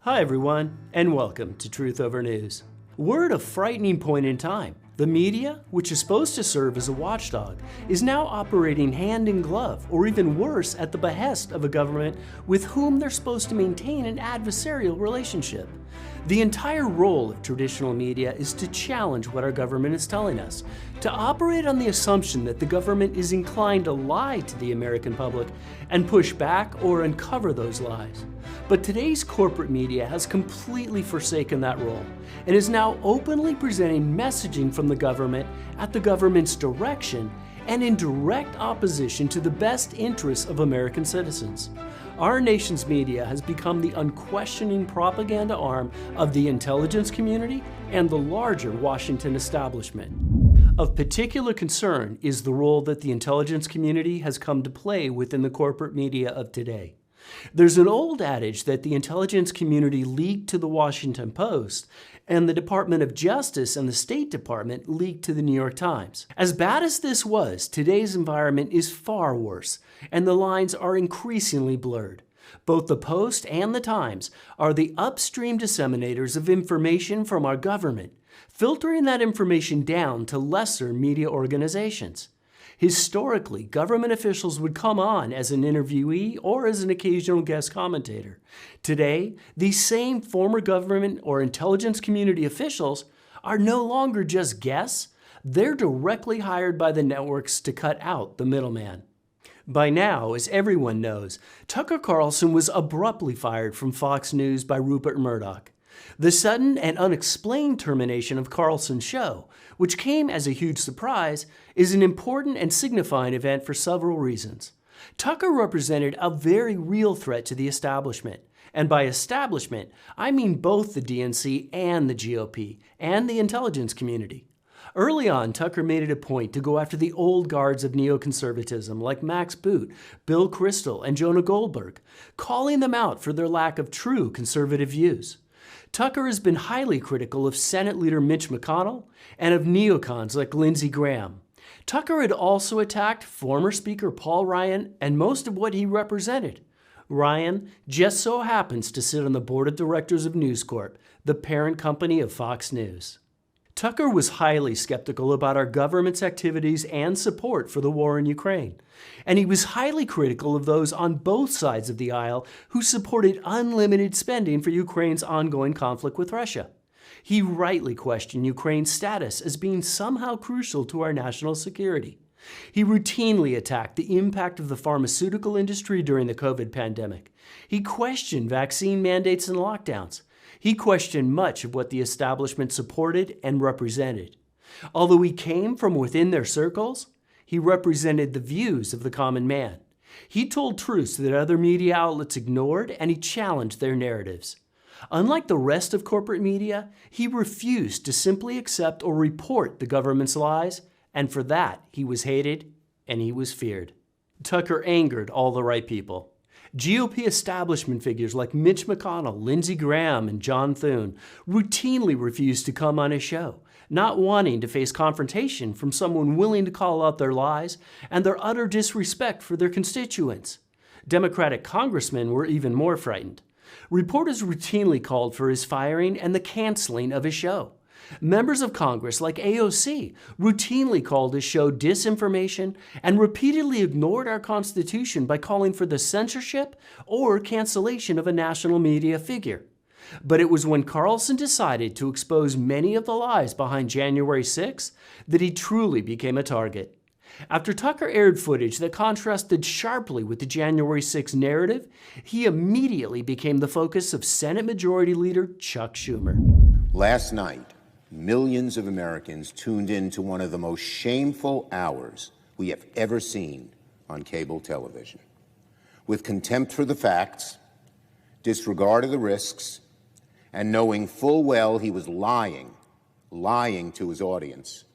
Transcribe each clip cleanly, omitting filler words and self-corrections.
Hi everyone, and welcome to Truth Over News. We're at a frightening point in time. The media, which is supposed to serve as a watchdog, is now operating hand in glove, or even worse, at the behest of a government with whom they're supposed to maintain an adversarial relationship. The entire role of traditional media is to challenge what our government is telling us, to operate on the assumption that the government is inclined to lie to the American public and push back or uncover those lies. But today's corporate media has completely forsaken that role and is now openly presenting messaging from the government at the government's direction and in direct opposition to the best interests of American citizens. Our nation's media has become the unquestioning propaganda arm of the intelligence community and the larger Washington establishment. Of particular concern is the role that the intelligence community has come to play within the corporate media of today. There's an old adage that the intelligence community leaked to the Washington Post and the Department of Justice and the State Department leaked to the New York Times. As bad as this was, today's environment is far worse, and the lines are increasingly blurred. Both the Post and the Times are the upstream disseminators of information from our government, filtering that information down to lesser media organizations. Historically, government officials would come on as an interviewee or as an occasional guest commentator. Today, these same former government or intelligence community officials are no longer just guests. They're directly hired by the networks to cut out the middleman. By now, as everyone knows, Tucker Carlson was abruptly fired from Fox News by Rupert Murdoch. The sudden and unexplained termination of Carlson's show, which came as a huge surprise, is an important and signifying event for several reasons. Tucker represented a very real threat to the establishment. And by establishment, I mean both the DNC and the GOP, and the intelligence community. Early on, Tucker made it a point to go after the old guards of neoconservatism like Max Boot, Bill Kristol, and Jonah Goldberg, calling them out for their lack of true conservative views. Tucker has been highly critical of Senate Leader Mitch McConnell and of neocons like Lindsey Graham. Tucker had also attacked former Speaker Paul Ryan and most of what he represented. Ryan just so happens to sit on the board of directors of News Corp, the parent company of Fox News. Tucker was highly skeptical about our government's activities and support for the war in Ukraine, and he was highly critical of those on both sides of the aisle who supported unlimited spending for Ukraine's ongoing conflict with Russia. He rightly questioned Ukraine's status as being somehow crucial to our national security. He routinely attacked the impact of the pharmaceutical industry during the COVID pandemic. He questioned vaccine mandates and lockdowns. He questioned much of what the establishment supported and represented. Although he came from within their circles, he represented the views of the common man. He told truths that other media outlets ignored, and he challenged their narratives. Unlike the rest of corporate media, he refused to simply accept or report the government's lies, and for that, he was hated and he was feared. Tucker angered all the right people. GOP establishment figures like Mitch McConnell, Lindsey Graham, and John Thune routinely refused to come on his show, not wanting to face confrontation from someone willing to call out their lies and their utter disrespect for their constituents. Democratic congressmen were even more frightened. Reporters routinely called for his firing and the canceling of his show. Members of Congress like AOC routinely called his show disinformation and repeatedly ignored our Constitution by calling for the censorship or cancellation of a national media figure. But it was when Carlson decided to expose many of the lies behind January 6th that he truly became a target. After Tucker aired footage that contrasted sharply with the January 6th narrative, he immediately became the focus of Senate Majority Leader Chuck Schumer. Last night, millions of Americans tuned in to one of the most shameful hours we have ever seen on cable television. With contempt for the facts, disregard of the risks, and knowing full well he was lying to his audience,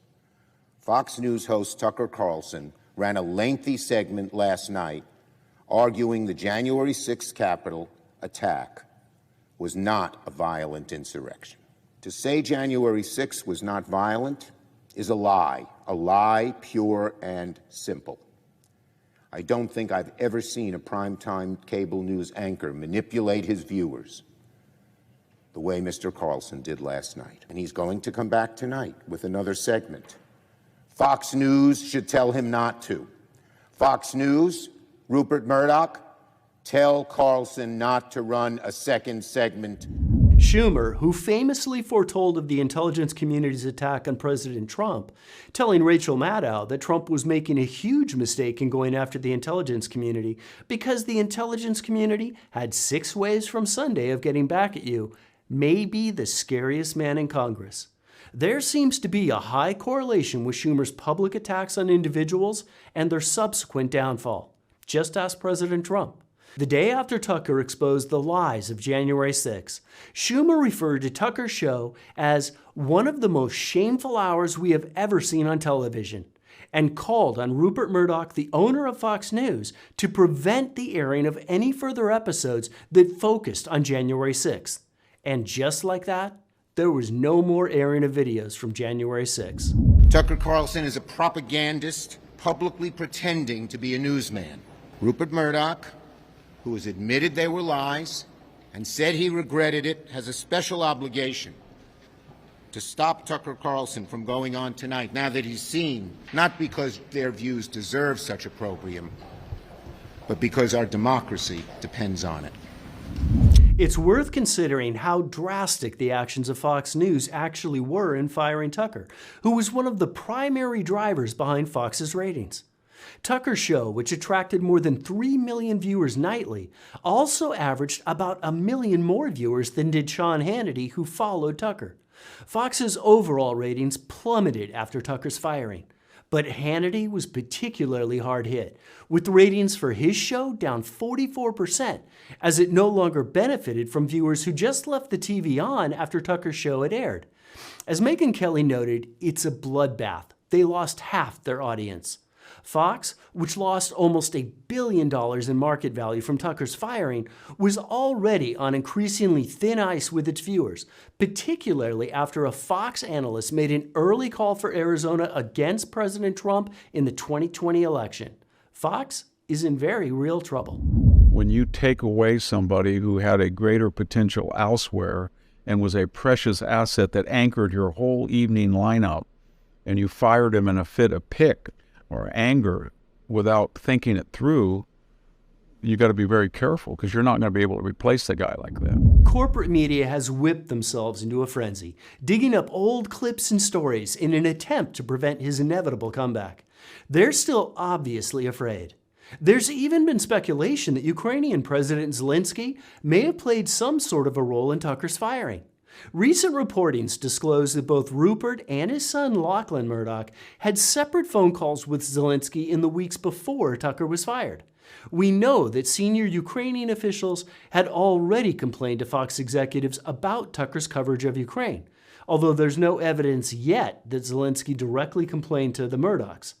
Fox News host Tucker Carlson ran a lengthy segment last night arguing the January 6th Capitol attack was not a violent insurrection. To say January 6th was not violent is a lie pure and simple. I don't think I've ever seen a primetime cable news anchor manipulate his viewers the way Mr. Carlson did last night. And he's going to come back tonight with another segment. Fox News should tell him not to. Fox News, Rupert Murdoch, tell Carlson not to run a second segment. Schumer, who famously foretold of the intelligence community's attack on President Trump, telling Rachel Maddow that Trump was making a huge mistake in going after the intelligence community because the intelligence community had 6 ways from Sunday of getting back at you, may be the scariest man in Congress. There seems to be a high correlation with Schumer's public attacks on individuals and their subsequent downfall. Just ask President Trump. The day after Tucker exposed the lies of January 6, Schumer referred to Tucker's show as one of the most shameful hours we have ever seen on television, and called on Rupert Murdoch, the owner of Fox News, to prevent the airing of any further episodes that focused on January 6th. And just like that, there was no more airing of videos from January 6. Tucker Carlson is a propagandist publicly pretending to be a newsman. Rupert Murdoch, who has admitted they were lies and said he regretted it, has a special obligation to stop Tucker Carlson from going on tonight now that he's seen, not because their views deserve such opprobrium, but because our democracy depends on it. It's worth considering how drastic the actions of Fox News actually were in firing Tucker, who was one of the primary drivers behind Fox's ratings. Tucker's show, which attracted more than 3 million viewers nightly, also averaged about 1 million more viewers than did Sean Hannity, who followed Tucker. Fox's overall ratings plummeted after Tucker's firing, but Hannity was particularly hard hit, with ratings for his show down 44%, as it no longer benefited from viewers who just left the TV on after Tucker's show had aired. As Megyn Kelly noted, it's a bloodbath. They lost half their audience. Fox, which lost almost $1 billion in market value from Tucker's firing, was already on increasingly thin ice with its viewers, particularly after a Fox analyst made an early call for Arizona against President Trump in the 2020 election. Fox is in very real trouble. When you take away somebody who had a greater potential elsewhere and was a precious asset that anchored your whole evening lineup, and you fired him in a fit of pique or anger without thinking it through, you got to be very careful because you're not going to be able to replace a guy like that. Corporate media has whipped themselves into a frenzy, digging up old clips and stories in an attempt to prevent his inevitable comeback. They're still obviously afraid. There's even been speculation that Ukrainian President Zelensky may have played some sort of a role in Tucker's firing. Recent reportings disclose that both Rupert and his son Lachlan Murdoch had separate phone calls with Zelensky in the weeks before Tucker was fired. We know that senior Ukrainian officials had already complained to Fox executives about Tucker's coverage of Ukraine, although there's no evidence yet that Zelensky directly complained to the Murdochs.